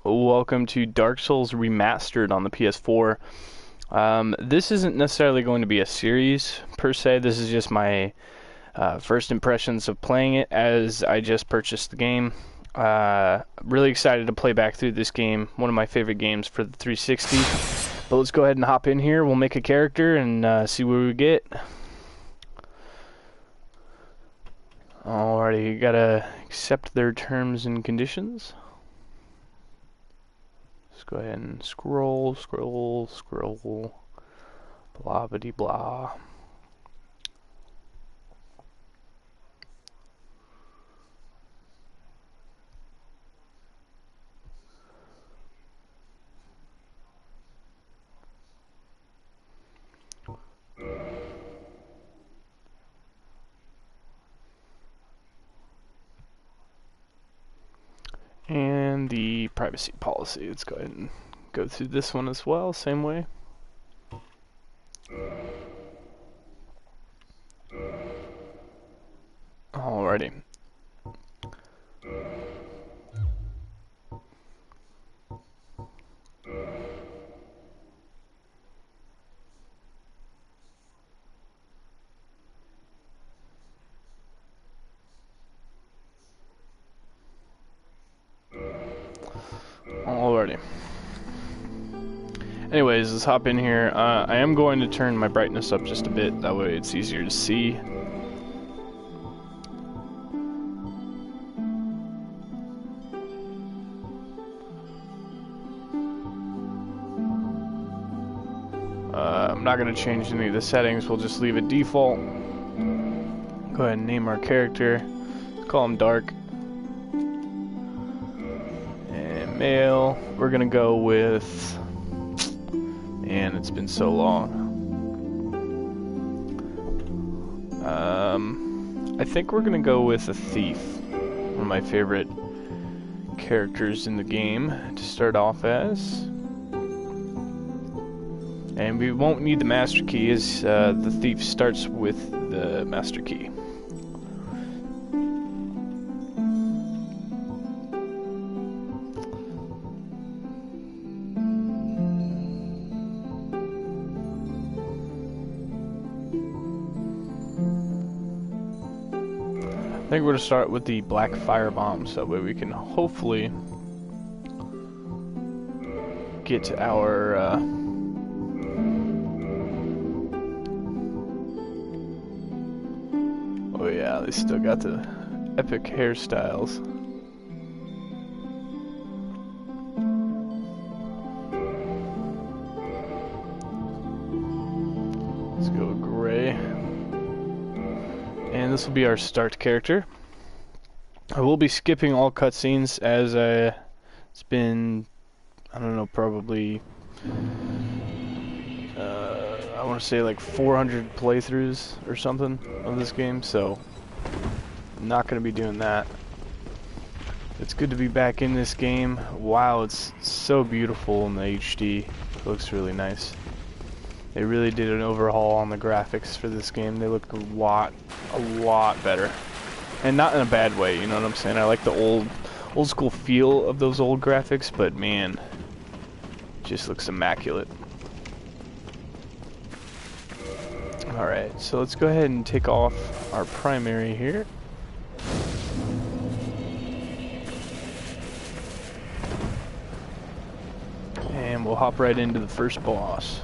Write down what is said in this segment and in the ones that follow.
Welcome to Dark Souls Remastered on the PS4. This isn't necessarily going to be a series per se. This is just my first impressions of playing it as I just purchased the game. Really excited to play back through this game. One of my favorite games for the 360. But let's go ahead and hop in here. We'll make a character and see what we get. Alrighty, you gotta accept their terms and conditions. Let's go ahead and scroll, blah bitty blah. And the privacy policy, let's go ahead and go through this one as well, same way. Alrighty. Alrighty. Anyways, let's hop in here. I am going to turn my brightness up just a bit, that way it's easier to see. I'm not going to change any of the settings, we'll just leave it default. Go ahead and name our character. Let's call him Dark. And male, we're going to go with... Man, it's been so long. I think we're going to go with a thief. One of my favorite characters in the game to start off as. And we won't need the master key as the thief starts with the master key. I think we're going to start with the black firebomb so that way we can hopefully get our oh yeah, they still got the epic hairstyles. Let's go gray. And this will be our start character. I will be skipping all cutscenes as it's been, I don't know, probably I want to say like 400 playthroughs or something of this game, so I'm not going to be doing that. It's good to be back in this game. Wow, it's so beautiful in the HD. It looks really nice. They really did an overhaul on the graphics for this game. They look a lot better. And not in a bad way, you know what I'm saying? I like the old school feel of those old graphics, but man, it just looks immaculate. Alright, so let's go ahead and take off our primary here. And we'll hop right into the first boss.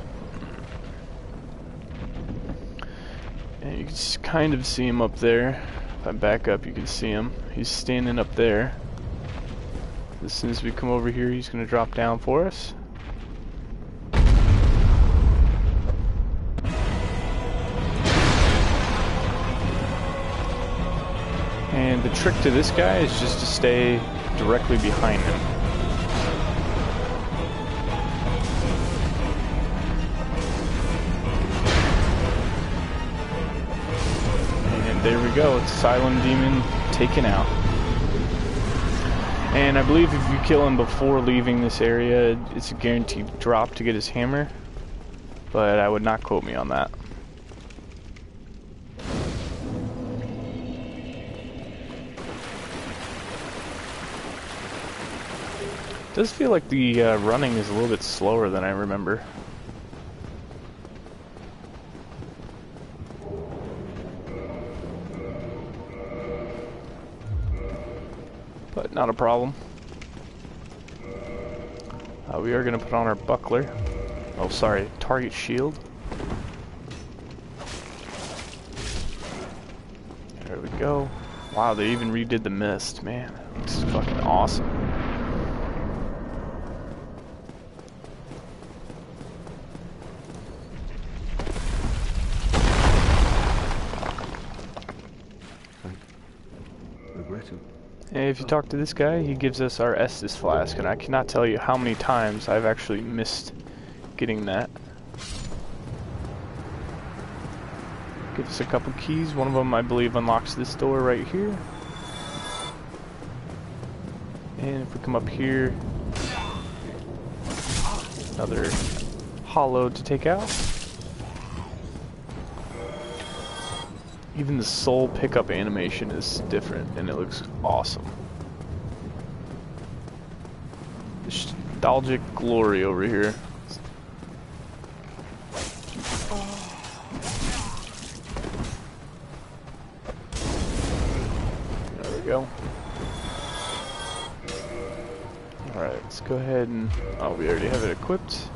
And you can kind of see him up there. If I back up, you can see him. He's standing up there. As soon as we come over here, he's going to drop down for us. And the trick to this guy is just to stay directly behind him. And there we go, it's Silent Demon taken out. And I believe if you kill him before leaving this area, it's a guaranteed drop to get his hammer. But I would not quote me on that. does feel like the running is a little bit slower than I remember. But not a problem. We are going to put on our buckler. Oh, sorry, target shield. There we go. Wow, they even redid the mist, man. This is fucking awesome. And if you talk to this guy, he gives us our Estus flask, and I cannot tell you how many times I've actually missed getting that. Gives us a couple keys. One of them, I believe, unlocks this door right here. And if we come up here, another hollow to take out. Even the soul pickup animation is different, and it looks awesome. Nostalgic glory over here. There we go. Alright, let's go ahead and... oh, we already have it equipped.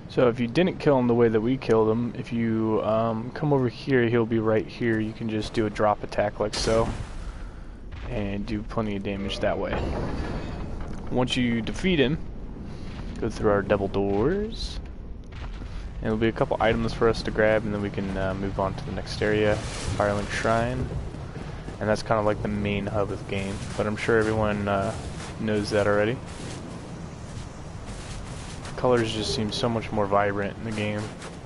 So if you didn't kill him the way that we killed him, if you come over here, he'll be right here. You can just do a drop attack like so, and do plenty of damage that way. Once you defeat him, go through our double doors, and there'll be a couple items for us to grab, and then we can move on to the next area, Firelink Shrine, and that's kind of like the main hub of the game, but I'm sure everyone knows that already. Colors just seem so much more vibrant in the game.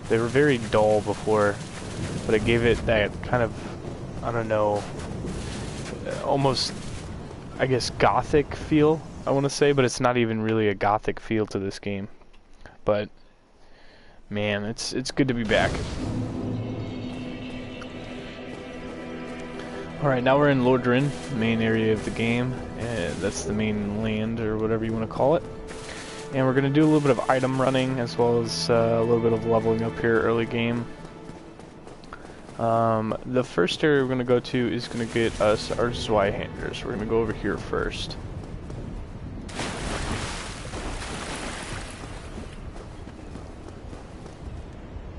They were very dull before, but it gave it that kind of, I don't know, almost, I guess, gothic feel, I want to say, but it's not even really a gothic feel to this game. But, man, it's good to be back. Alright, now we're in Lordran, the main area of the game, and that's the main land, or whatever you want to call it. And we're going to do a little bit of item running as well as a little bit of leveling up here early game. The first area we're going to go to is going to get us our Zweihander. We're going to go over here first.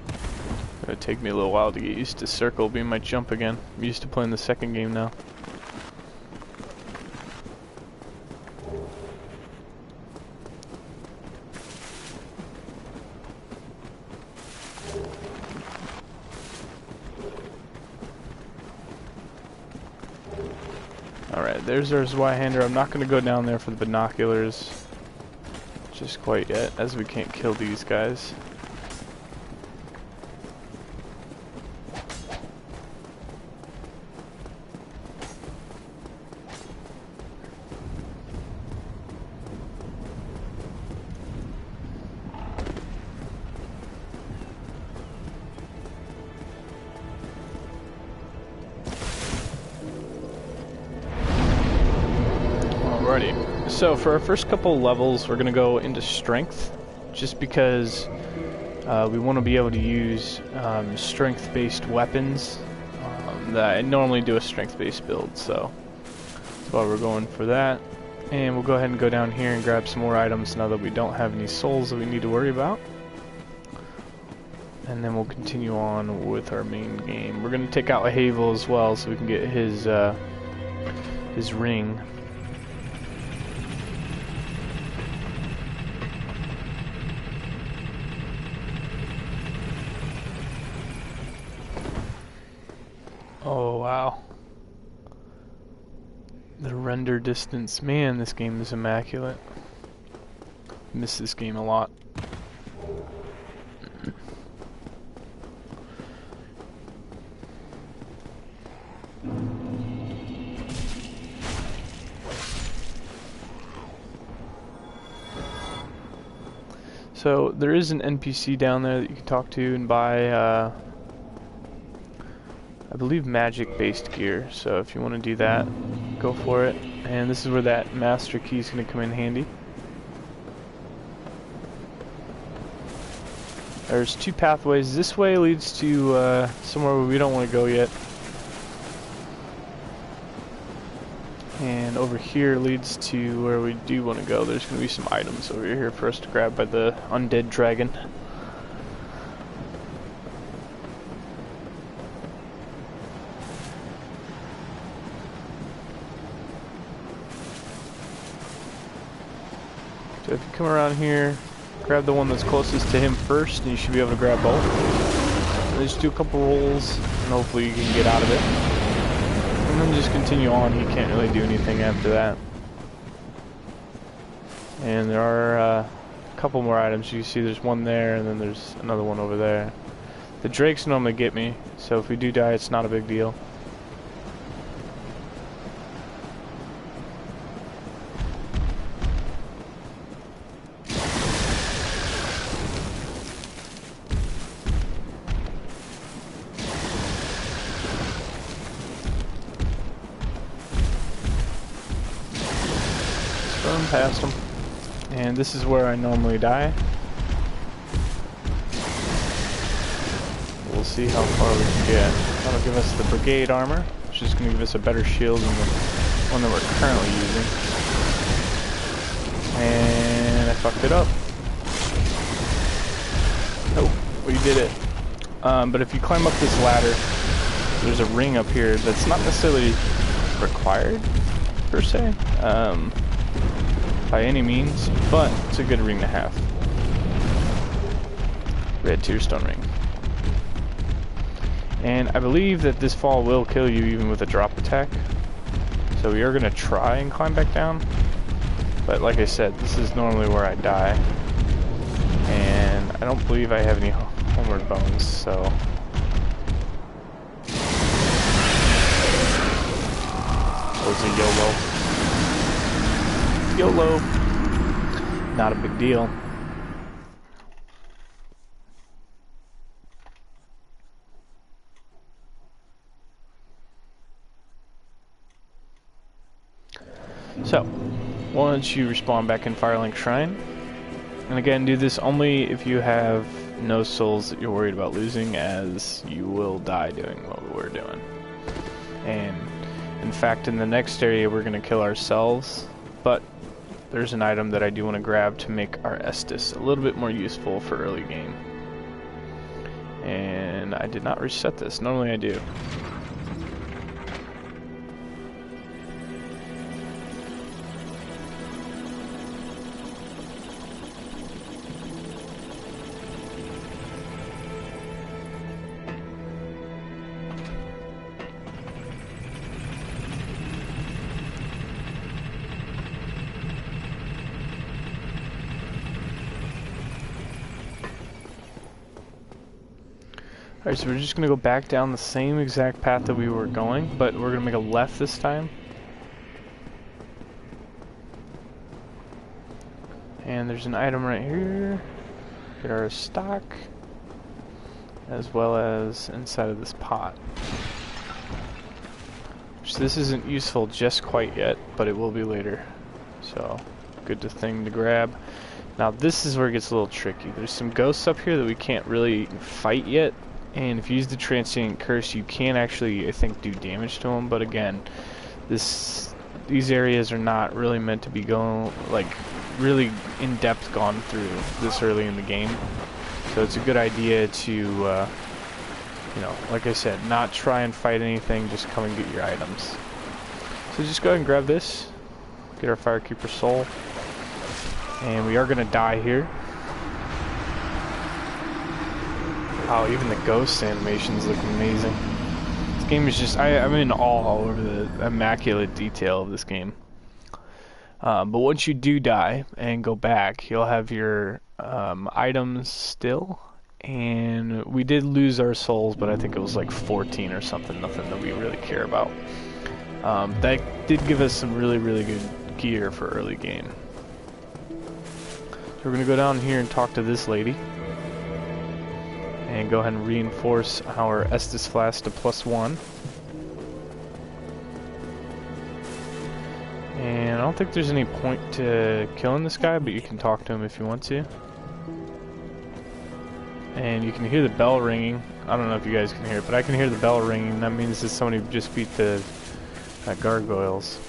It's going to take me a little while to get used to circle being my jump again. I'm used to playing the second game now. Alright, there's our Zweihander. I'm not going to go down there for the binoculars just quite yet, as we can't kill these guys. So for our first couple levels, we're going to go into strength, just because we want to be able to use strength-based weapons that I normally do a strength-based build, so that's why we're going for that. And we'll go ahead and go down here and grab some more items now that we don't have any souls that we need to worry about. And then we'll continue on with our main game. We're going to take out Havel as well, so we can get his ring. Oh wow. The render distance, man, this game is immaculate. Miss this game a lot. So there is an NPC down there that you can talk to and buy, I believe, magic-based gear. So if you want to do that, go for it. And this is where that master key is going to come in handy. There's two pathways. This way leads to somewhere where we don't want to go yet. And over here leads to where we do want to go. There's going to be some items over here for us to grab by the undead dragon. So if you come around here, grab the one that's closest to him first, and you should be able to grab both. And just do a couple rolls, and hopefully you can get out of it. And then just continue on. He can't really do anything after that. And there are a couple more items. You see there's one there, and then there's another one over there. The drakes normally get me, so if we do die, it's not a big deal. Past them, and this is where I normally die. We'll see how far we can get. That'll give us the brigade armor, which is going to give us a better shield than the one that we're currently using. And I fucked it up. Nope, we did it. But if you climb up this ladder, there's a ring up here that's not necessarily required per se. By any means, but it's a good ring to have. Red Tearstone ring. And I believe that this fall will kill you even with a drop attack. So we are going to try and climb back down. But like I said, this is normally where I die. And I don't believe I have any homeward bones, so... That was a YOLO. YOLO. Not a big deal. So, once you respawn back in Firelink Shrine, and again, do this only if you have no souls that you're worried about losing, as you will die doing what we're doing. And in fact, in the next area, we're going to kill ourselves, but there's an item that I do want to grab to make our Estus a little bit more useful for early game. And I did not reset this. Normally I do. Alright, so we're just going to go back down the same exact path that we were going, but we're going to make a left this time. And there's an item right here. Get our stock, as well as inside of this pot. Which this isn't useful just quite yet, but it will be later. So, good thing to grab. Now this is where it gets a little tricky. There's some ghosts up here that we can't really fight yet. And if you use the Transient Curse, you can actually, I think, do damage to them. But again, these areas are not really meant to be going, like, really in-depth gone through this early in the game. So it's a good idea to, you know, like I said, not try and fight anything, just come and get your items. So just go ahead and grab this, get our Firekeeper Soul, and we are going to die here. Wow, even the ghost animations look amazing. This game is just, I'm in awe over the immaculate detail of this game. But once you do die and go back, you'll have your items still. And we did lose our souls, but I think it was like 14 or something, nothing that we really care about. That did give us some really, really good gear for early game. So we're going to go down here and talk to this lady. And go ahead and reinforce our Estus Flask to +1. And I don't think there's any point to killing this guy, but you can talk to him if you want to. And you can hear the bell ringing. I don't know if you guys can hear it, but I can hear the bell ringing. That means that somebody just beat the gargoyles.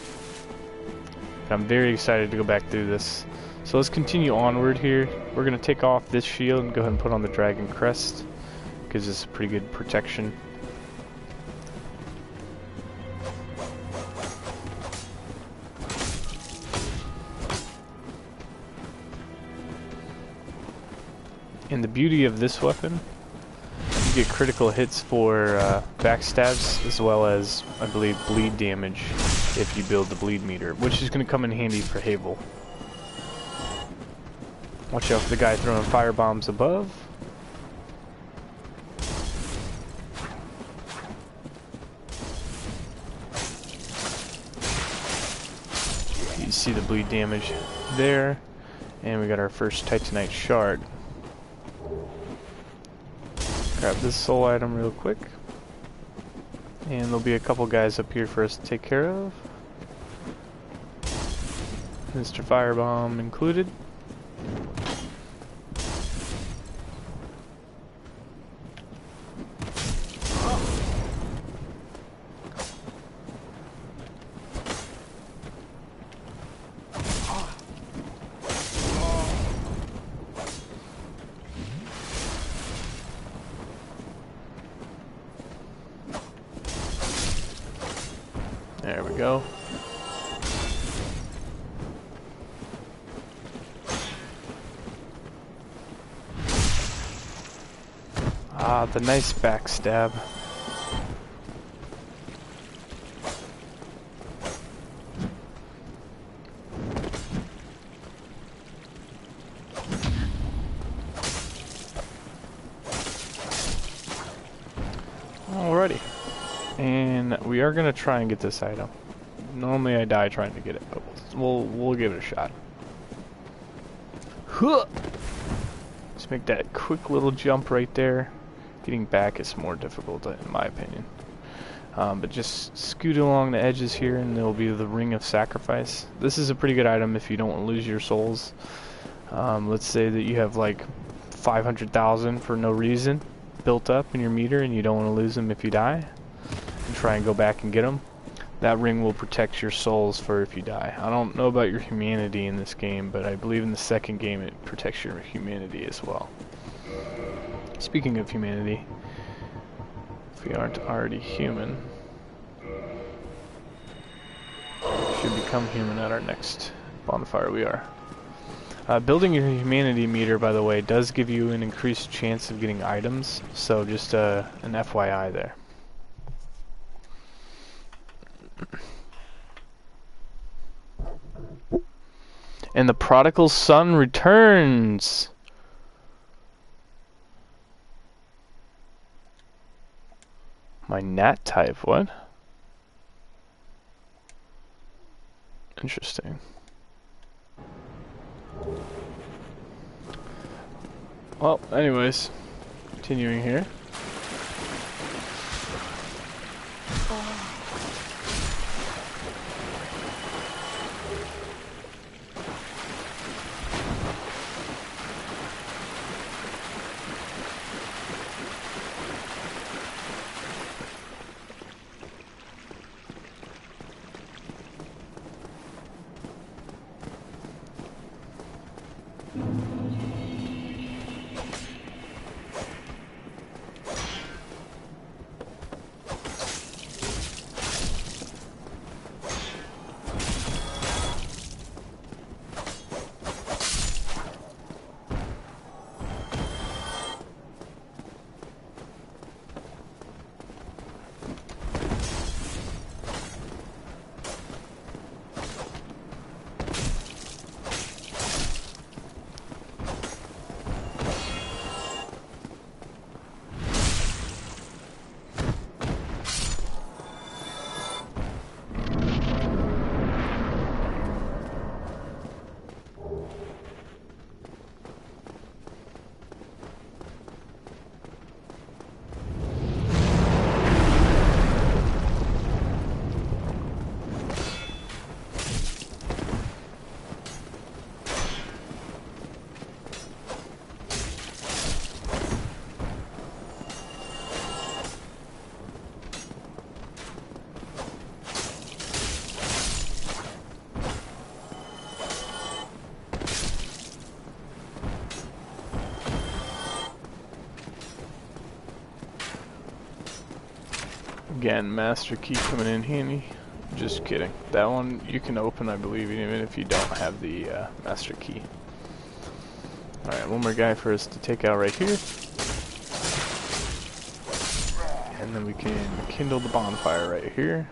And I'm very excited to go back through this. So let's continue onward here. We're going to take off this shield and go ahead and put on the dragon crest. Gives us pretty good protection. And the beauty of this weapon, you get critical hits for backstabs, as well as, I believe, bleed damage if you build the bleed meter, which is going to come in handy for Havel. Watch out for the guy throwing fire bombs above. You see the bleed damage there, and we got our first Titanite shard. Grab this soul item real quick, and there'll be a couple guys up here for us to take care of. Mr. Firebomb included. There we go. Ah, the nice backstab. Alrighty. And we are gonna try and get this item. Normally I die trying to get it, but we'll give it a shot. Let's make that quick little jump right there. Getting back is more difficult in my opinion. But just scoot along the edges here and there'll be the Ring of Sacrifice. This is a pretty good item if you don't want to lose your souls. Let's say that you have like 500,000 for no reason built up in your meter and you don't want to lose them if you die. And try and go back and get them. That ring will protect your souls for if you die. I don't know about your humanity in this game, but I believe in the second game it protects your humanity as well. Speaking of humanity, if we aren't already human, we should become human at our next bonfire. We are. Building your humanity meter, by the way, does give you an increased chance of getting items, so just an FYI there. And the prodigal son returns. My nat type, what? Interesting. Well, anyways, continuing here. again, master key coming in handy. Just kidding. That one you can open, I believe, even if you don't have the master key. Alright, one more guy for us to take out right here. And then we can kindle the bonfire right here.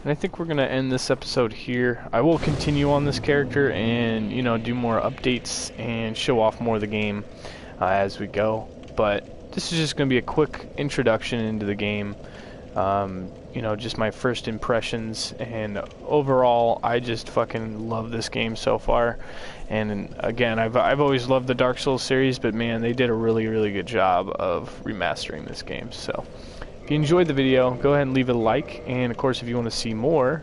And I think we're going to end this episode here. I will continue on this character and, you know, do more updates and show off more of the game as we go. But this is just going to be a quick introduction into the game. You know, just my first impressions, and overall I just fucking love this game so far. And again, I've always loved the Dark Souls series, but man, they did a really good job of remastering this game. So if you enjoyed the video, go ahead and leave it a like, and of course if you want to see more,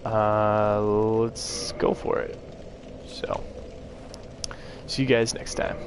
let's go for it. So see you guys next time.